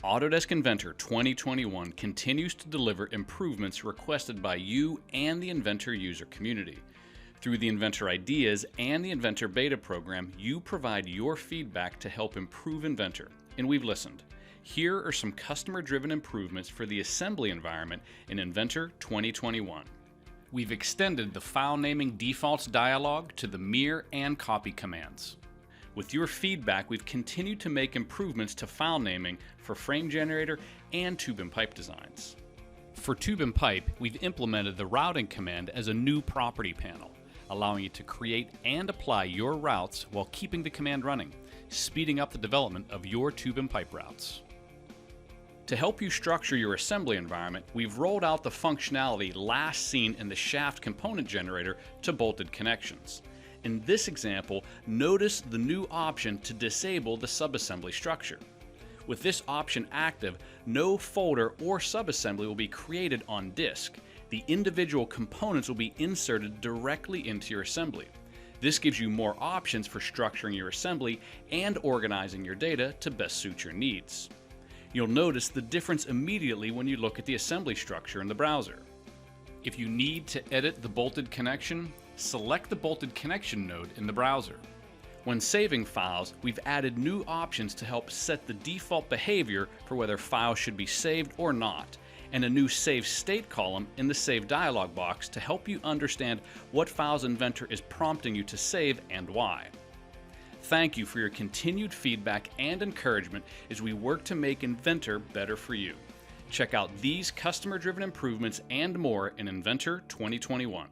Autodesk Inventor 2021 continues to deliver improvements requested by you and the Inventor user community. Through the Inventor Ideas and the Inventor Beta program, you provide your feedback to help improve Inventor, and we've listened. Here are some customer-driven improvements for the assembly environment in Inventor 2021. We've extended the file naming defaults dialog to the mirror and copy commands. With your feedback, we've continued to make improvements to file naming for frame generator and tube and pipe designs. For tube and pipe, we've implemented the routing command as a new property panel, allowing you to create and apply your routes while keeping the command running, speeding up the development of your tube and pipe routes. To help you structure your assembly environment, we've rolled out the functionality last seen in the shaft component generator to bolted connections. In this example, notice the new option to disable the subassembly structure. With this option active, no folder or subassembly will be created on disk. The individual components will be inserted directly into your assembly. This gives you more options for structuring your assembly and organizing your data to best suit your needs. You'll notice the difference immediately when you look at the assembly structure in the browser. If you need to edit the bolted connection, select the bolted connection node in the browser. When saving files, we've added new options to help set the default behavior for whether files should be saved or not, and a new Save State column in the Save dialog box to help you understand what files Inventor is prompting you to save and why. Thank you for your continued feedback and encouragement as we work to make Inventor better for you. Check out these customer-driven improvements and more in Inventor 2021.